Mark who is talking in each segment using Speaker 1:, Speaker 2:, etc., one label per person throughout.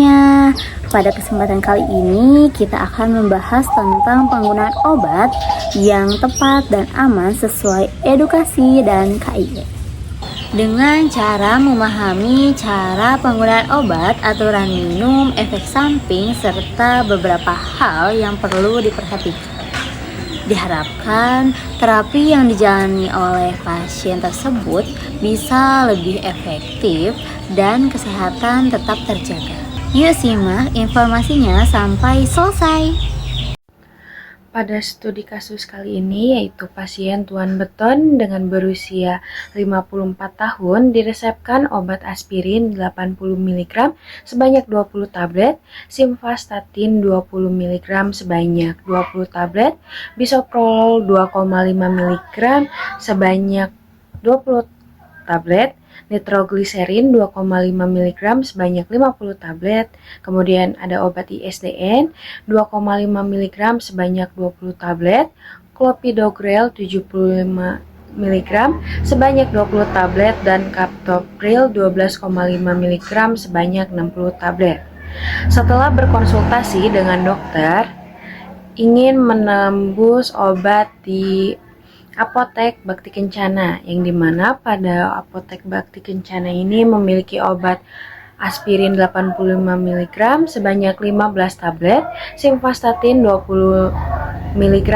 Speaker 1: semuanya. Pada kesempatan kali ini kita akan membahas tentang penggunaan obat yang tepat dan aman sesuai edukasi dan KIE. Dengan cara memahami cara penggunaan obat, aturan minum, efek samping, serta beberapa hal yang perlu diperhatikan. Diharapkan terapi yang dijalani oleh pasien tersebut bisa lebih efektif dan kesehatan tetap terjaga. Yuk simak informasinya sampai selesai.
Speaker 2: Pada studi kasus kali ini yaitu pasien Tuan Beton dengan berusia 54 tahun diresepkan obat aspirin 80 mg sebanyak 20 tablet, simvastatin 20 mg sebanyak 20 tablet, bisoprolol 2,5 mg sebanyak 20 tablet, nitrogliserin 2,5 mg sebanyak 50 tablet, kemudian ada obat ISDN 2,5 mg sebanyak 20 tablet, clopidogrel 75 mg sebanyak 20 tablet, dan captopril 12,5 mg sebanyak 60 tablet. Setelah berkonsultasi dengan dokter, ingin menembus obat di Apotek Bakti Kencana, yang dimana pada Apotek Bakti Kencana ini memiliki obat aspirin 85 mg sebanyak 15 tablet, simvastatin 20 mg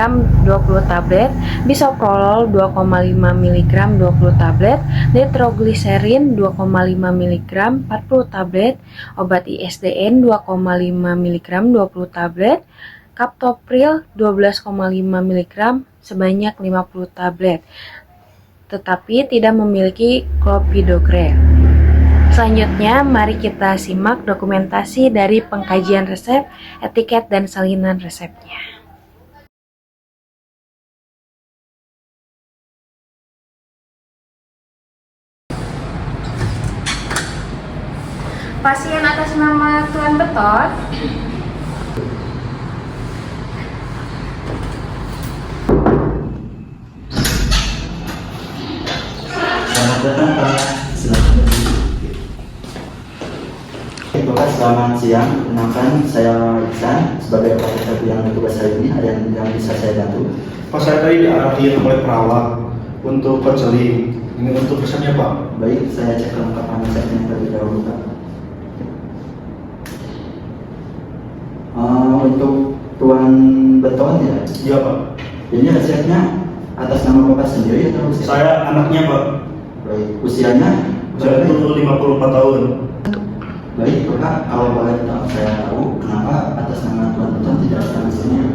Speaker 2: 20 tablet, bisoprolol 2,5 mg 20 tablet, nitrogliserin 2,5 mg 40 tablet, obat ISDN 2,5 mg 20 tablet, captopril 12,5 mg sebanyak 50 tablet, tetapi tidak memiliki clopidogrel. Selanjutnya, mari kita simak dokumentasi dari pengkajian resep, etiket, dan salinan resepnya.
Speaker 3: Pasien atas nama Tuan Beton.
Speaker 4: Selamat datang Pak. Silakan. Bapak, selamat siang. Kenalkan, saya Iksan sebagai apoteker yang bertugas hari ini. Ada yang bisa saya bantu?
Speaker 5: Pak, saya tadi diarahin oleh perawat untuk konseling. Ini untuk resepnya Pak.
Speaker 4: Baik, saya cek kelengkapan resepnya terlebih dahulu Pak. Untuk Tuan Beton ya?
Speaker 5: Iya Pak.
Speaker 4: Ini resepnya atas nama Bapak sendiri atau
Speaker 5: Saya anaknya Pak.
Speaker 4: Baik, usianya?
Speaker 5: Saya itu 54 tahun.
Speaker 4: Baik Bapak, kalau boleh saya tahu kenapa atas nama Tuan Beton tidak ada hasilnya?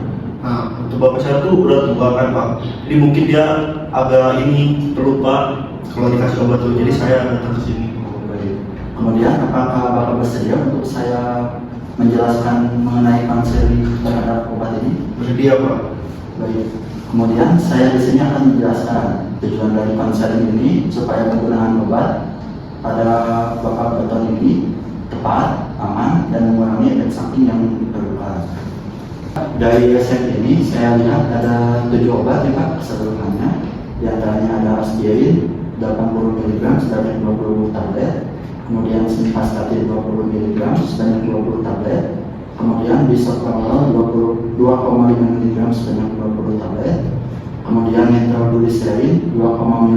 Speaker 5: Nah, untuk bapak saya tuh udah tua kan Pak. Jadi mungkin dia agak pelupa kalau dikasih obat tuh. Jadi saya datang ke sini.
Speaker 4: Baik. Kemudian apakah Bapak bersedia untuk saya menjelaskan mengenai konseli terhadap obat ini?
Speaker 5: Bersedia Pak.
Speaker 4: Baik. Kemudian saya di sini akan menjelaskan tujuan dari konseling ini supaya penggunaan obat pada Bapak Beton ini tepat, aman, dan mengurangi efek samping yang diperlukan. Dari resep ini saya lihat ada 7 obat ya Pak keseluruhannya. Di antaranya ada aspirin 80 mg sebanyak 20 tablet, kemudian simvastatin 20 mg sebanyak 20 tablet, kemudian bisoprolol 2,5 mg sebanyak 20 tablet, kemudian nitrogliserin 2,5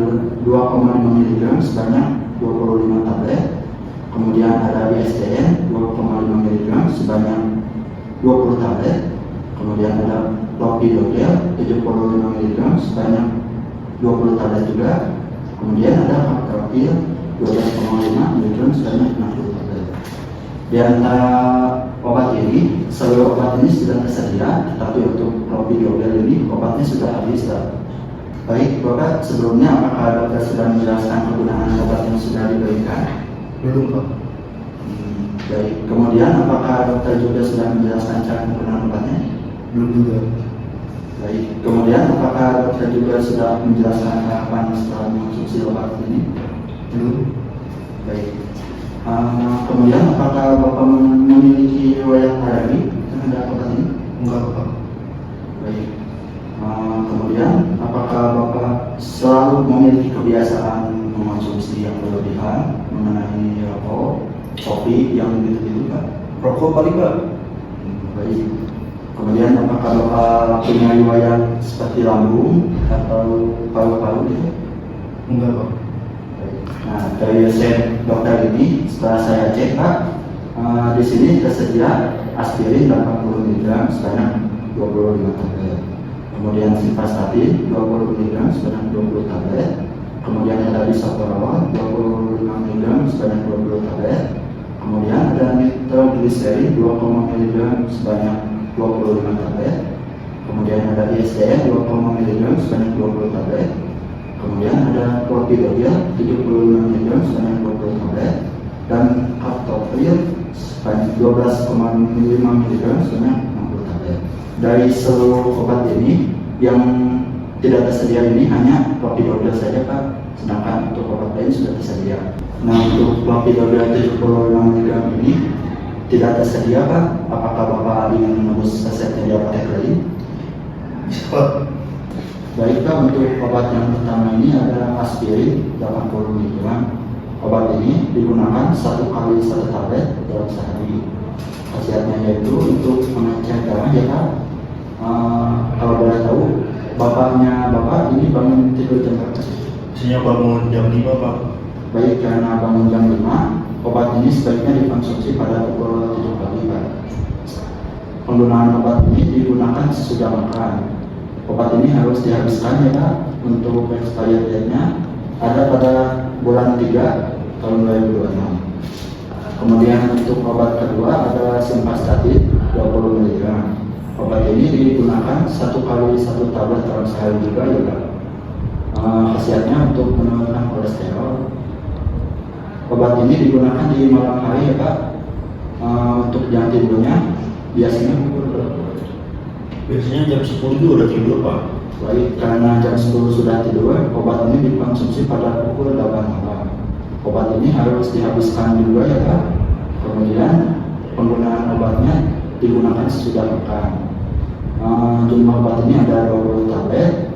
Speaker 4: mg sebanyak 25 tablet, kemudian ada ISDN 2,5 mg sebanyak 20 tablet, kemudian ada clopidogrel 75 mg sebanyak 20 tablet juga, kemudian ada captopril 12,5 mg sebanyak 60 tablet. Di antara obat ini, seluruh obat ini sudah tersedia, tetapi untuk clopidogrel ini obatnya sudah habis Pak. Baik Bapak, sebelumnya apakah dokter sudah menjelaskan penggunaan obat yang sudah diberikan?
Speaker 5: Belum Pak.
Speaker 4: Baik, kemudian apakah dokter juga sudah menjelaskan cara penggunaan obatnya?
Speaker 5: Belum juga.
Speaker 4: Baik, kemudian apakah dokter juga sudah menjelaskan tahapan setelah mengonsumsi obat ini?
Speaker 5: Belum.
Speaker 4: Baik. Kemudian apakah Bapak memiliki riwayat alergi terhadap obat ini?
Speaker 5: Enggak Pak.
Speaker 4: Baik. Kemudian apakah Bapak selalu memiliki kebiasaan mengonsumsi yang berlebihan mengenai rokok, kopi yang begitu Pak?
Speaker 5: rokok paling Pak.
Speaker 4: Baik. Kemudian apakah Bapak punya riwayat seperti lambung atau paru-paru gitu?
Speaker 5: Enggak Pak.
Speaker 4: Nah, dari resep dokter ini setelah saya cek Pak, di sini tersedia aspirin 80 mg sebanyak 25 tablet. Kemudian simvastatin 20 mg sebanyak 20 tablet. Kemudian ada bisoprolol 25 mg sebanyak 20 tablet. Kemudian ada nitrogliserin 2, mg sebanyak 25 tablet. Kemudian ada ISDN 2, mg sebanyak 20 tablet. Kemudian ada clopidogrel 75 mg sebanyak 20 tablet dan captopril sebanyak 12,5 mg sebanyak 60 tablet. Dari seluruh obat ini yang tidak tersedia ini hanya clopidogrel saja Pak, sedangkan untuk obat lain sudah tersedia. Nah, untuk clopidogrel 75 mg ini tidak tersedia Pak. Apakah Bapak ingin menembus resepnya di apotek lain?
Speaker 5: Bisa Pak.
Speaker 4: Baik Pak, untuk obat yang pertama ini ada aspirin 80 mg. Obat ini digunakan 1 kali 1 tablet dalam sehari. Khasiatnya yaitu untuk mengecek darah ya Pak. Kalau boleh tahu, bapaknya Bapak ini bangun tidur jam berapa?
Speaker 5: Biasanya bangun jam 5 Pak.
Speaker 4: Baik, karena bangun jam 5, obat ini sebaiknya dikonsumsi pada pukul 7 pagi Pak. Penggunaan obat ini digunakan sesudah makan. Obat ini harus dihabiskan ya Pak. Untuk expired date-nya ada pada bulan 3 tahun 2026. Kemudian untuk obat kedua ada simvastatin 20 mg. Obat ini digunakan 1 kali 1 tablet dalam sehari juga ya Pak. Khasiatnya untuk menurunkan kolesterol. Obat ini digunakan di malam hari ya Pak. Untuk jam tidurnya biasanya pukul berapa?
Speaker 5: Biasanya jam 10 itu udah tidur Pak.
Speaker 4: Baik, karena jam 10 sudah tidur, obat ini dikonsumsi pada pukul 8 malam. Obat ini harus dihabiskan juga ya Pak. Kemudian penggunaan obatnya digunakan sesudah makan. Jumlah obat ini ada 20 tablet.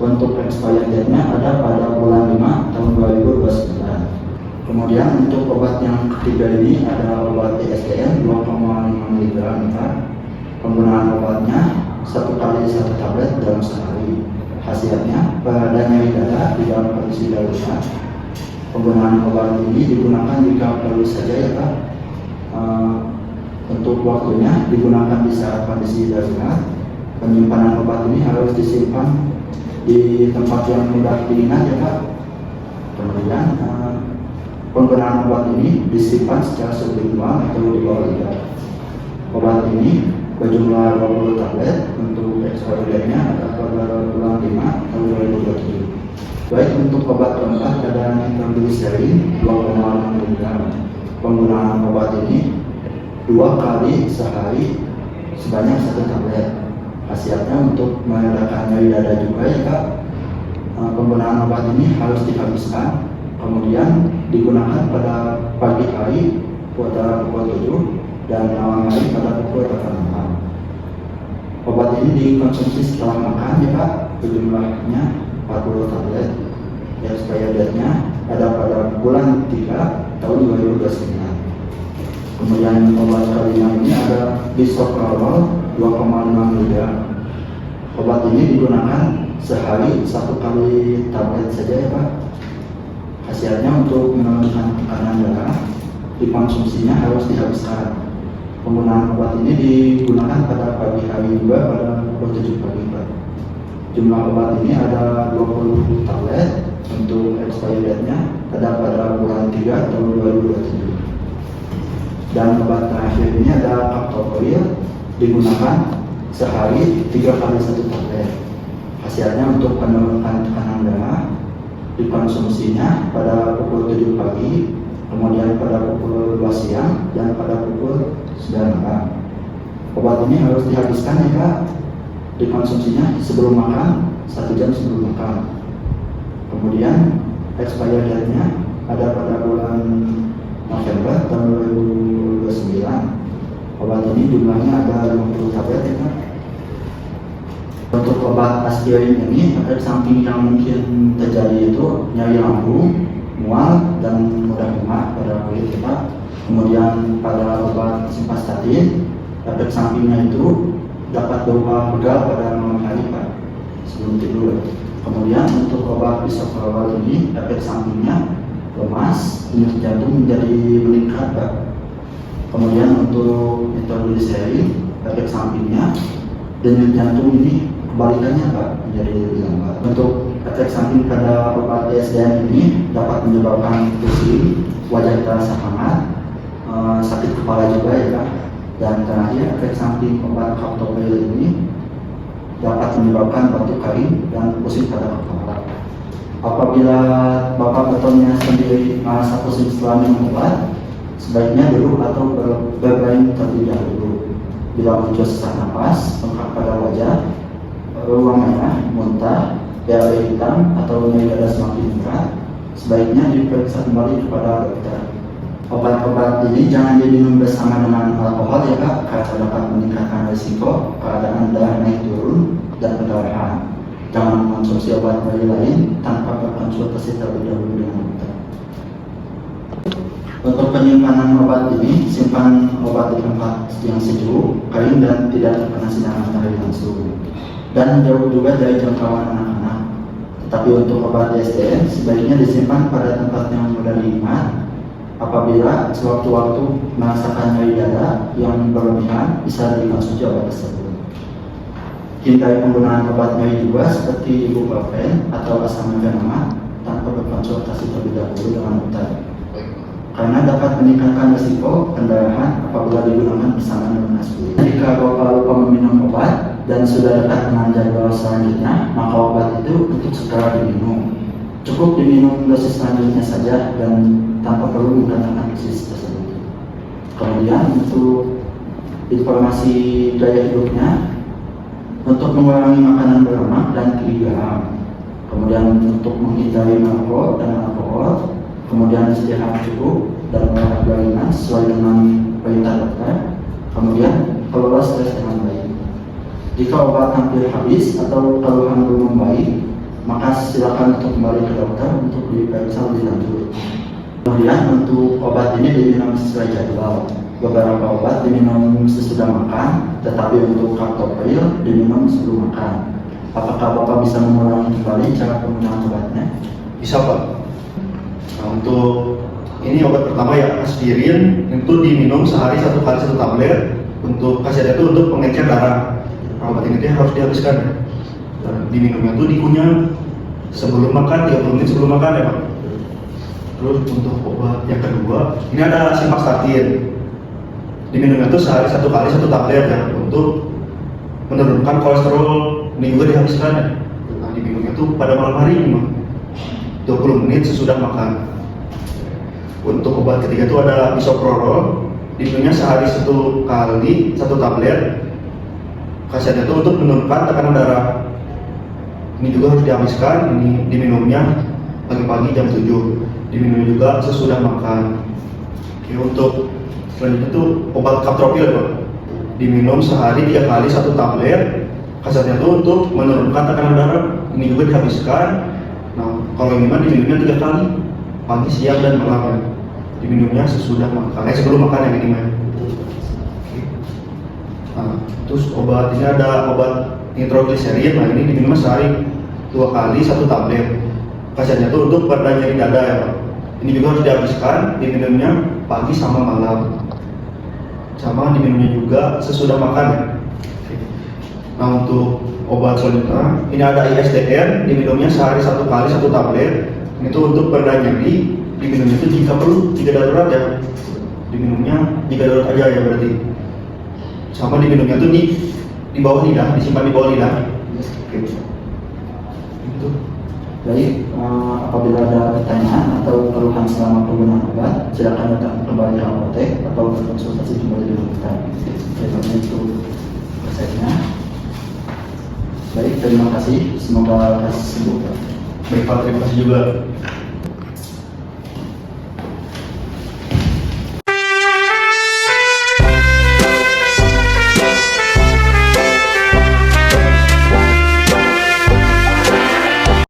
Speaker 4: Untuk expired date-nya ada pada bulan 5 tahun 2029. Kemudian untuk obat yang ketiga ini ada obat ISDN 2,5 mg Pak. Penggunaan obatnya 1 kali 1 tablet dalam sehari. Khasiatnya pada nyeri dada di dalam kondisi darurat. Penggunaan obat ini digunakan jika perlu saja ya Pak. Untuk waktunya digunakan di saat kondisi darurat. Penyimpanan obat ini harus disimpan di tempat yang mudah diingat ya Pak. Kemudian penggunaan obat ini disimpan secara sublingual atau di bawah lidah. Obat ini berjumlah 20 tablet. Untuk expiry date-nya ada pada bulan 5 tahun 2027. Baik, untuk obat keempat ada nitrogliserin 2,5 mg. Penggunaan obat ini 2 kali sehari sebanyak 1 tablet. Khasiatnya untuk meredakan nyeri dada juga ya Pak. Penggunaan obat ini harus dihabiskan, kemudian digunakan pada pagi hari pada pukul 7 dan malam hari pada pukul 8 malam. Obat ini dikonsumsi setelah makan ya Pak. Jumlahnya 40 tablet. Expired date-nya ada pada bulan 3 tahun 2029. Kemudian obat kelima ini ada bisoprolol 2,5 mg. Obat ini digunakan sehari 1 kali tablet saja ya Pak. Khasiatnya untuk menurunkan tekanan darah. Dikonsumsinya harus dihabiskan. Penggunaan obat ini digunakan pada pagi hari juga pada pukul 7 pagi Pak. Jumlah obat ini ada 20 tablet. Untuk expiry date-nya ada pada bulan 3 tahun 2027. Dan obat terakhir ini ada captopril, digunakan sehari 3 kali 1 tablet. Khasiatnya untuk menurunkan tekanan darah. Dikonsumsinya pada pukul 7 pagi, kemudian pada pukul 2 siang, dan pada pukul 9 malam. Obat ini harus dihabiskan ya Pak. Dikonsumsinya sebelum makan, 1 jam sebelum makan. Kemudian expired date-nya ada pada bulan November tahun 2029. Obat ini jumlahnya ada 50 tablet ya Pak. Untuk obat aspirin ini efek samping yang mungkin terjadi itu nyeri lambung, mual, dan mudah mual pada kulit kita. Kemudian pada obat simvastatin, efek sampingnya itu dapat berupa pegal pada malam hari Pak, sebelum tidur. Kemudian untuk obat bisoprolol ini efek sampingnya lemas, denyut jantung menjadi meningkat Pak. Kemudian untuk nitrogliserin efek sampingnya denyut jantung ini kebalikannya Pak, menjadi lebih lambat. Untuk efek samping pada obat DSDN ini dapat menyebabkan pusing, wajah terasa hangat, sakit kepala juga ya Pak. Dan terakhir efek samping obat captopril ini dapat menyebabkan batuk kering dan pusing pada kepala. Apabila Bapak betonnya sendiri merasa pusing setelah minum obat, sebaiknya duduk atau berbaring terlebih dahulu. Bila muncul sesak napas, bengkak pada wajah, ruang merah, muntah, BAB hitam atau nyeri dada semakin berat, sebaiknya diperiksa kembali kepada dokter. Obat-obat ini jangan diminum bersama dengan alkohol ya Kak, karena dapat meningkatkan risiko keadaan darah naik turun dan perdarahan. Jangan mengonsumsi obat nyeri lain tanpa berkonsultasi terlebih dahulu dengan dokter. Untuk penyimpanan obat ini, simpan obat di tempat yang sejuk, kering dan tidak terkena sinar matahari langsung. Dan jauh juga dari jangkauan anak-anak. Tetapi untuk obat DSDN sebaiknya disimpan pada tempat yang mudah diingat. Apabila sewaktu-waktu merasakan nyeri dada yang berlebihan, bisa dikonsumsi obat tersebut. Hindari penggunaan obat nyeri juga seperti ibuprofen atau acetaminophen tanpa berkonsultasi terlebih dahulu dengan dokter, karena dapat meningkatkan risiko pendarahan apabila digunakan bersama dengan aspirin. Jika Bapak lupa meminum obat dan sudah dekat dengan jadwal selanjutnya, maka obat itu untuk segera diminum. Cukup diminum dosis selanjutnya saja dan tanpa perlu mendatangkan dosis tersebut. Kemudian untuk informasi gaya hidupnya, untuk mengurangi makanan berlemak dan tinggi garam. Kemudian untuk menghindari merokok dan alkohol. Kemudian istirahat cukup dan olahraga ringan sesuai dengan perintah dokter. Kemudian kelola stres dengan baik. Jika obat hampir habis atau keluhan belum membaik, maka silakan untuk kembali ke dokter untuk diperiksa lebih lanjut. Kemudian untuk obat ini diminum sesuai jadwal. Beberapa obat diminum sesudah makan, tetapi untuk captopril diminum sebelum makan. Apakah Bapak bisa mengulangi kembali cara penggunaan obatnya?
Speaker 5: Bisa Pak. Nah, untuk ini obat pertama ya, aspirin itu diminum sehari 1 kali 1 tablet. Untuk khasiatnya itu untuk pengencer darah. Nah, obat ini dia harus dihabiskan ya. Dan diminumnya itu dikunyah sebelum makan, 30 menit sebelum makan ya Pak. Terus untuk obat yang kedua, ini ada simvastatin. Diminumnya itu sehari 1 kali 1 tablet ya, untuk menurunkan kolesterol. Ini juga dihabiskan ya. Nah, diminumnya itu pada malam hari memang 20 menit sesudah makan. Untuk obat ketiga itu ada bisoprolol. Diminumnya sehari 1 kali 1 tablet. Khasiatnya itu untuk menurunkan tekanan darah. Ini juga harus dihabiskan. Ini diminumnya pagi-pagi jam 7. Diminum juga sesudah makan. Oke, untuk selanjutnya itu obat captopril Pak. Diminum sehari 3 kali 1 tablet. Khasiatnya itu untuk menurunkan tekanan darah. Ini juga dihabiskan. Nah, kalau ini mah diminumnya 3 kali, pagi, siang, dan malam. Diminumnya sesudah makan, sebelum makan yang ini mah. Nah, terus obat ini ada obat nitrogliserin. Nah, ini diminum sehari 2 kali 1 tablet. Khasiatnya itu untuk pada nyeri dada ya Pak. Ini juga harus dihabiskan, diminumnya pagi sama malam. Sama diminumnya juga sesudah makan ya. Nah, untuk obat selanjutnya, ini ada ISDN, diminumnya sehari 1 kali 1 tablet. Itu untuk pereda nyeri, diminumnya itu jika perlu, jika darurat ya. Diminumnya jika darurat aja ya berarti. Sama diminumnya itu di bawah lidah, disimpan di bawah lidah. Oke. Itu.
Speaker 4: Baik, apabila ada pertanyaan atau keluhan selama penggunaan obat, silakan datang kembali ke apotek atau berkonsultasi kembali dengan dokter. Terima kasih itu prosesnya. Baik, terima kasih. Semoga sembuh.
Speaker 5: Baik Pak, terima kasih juga.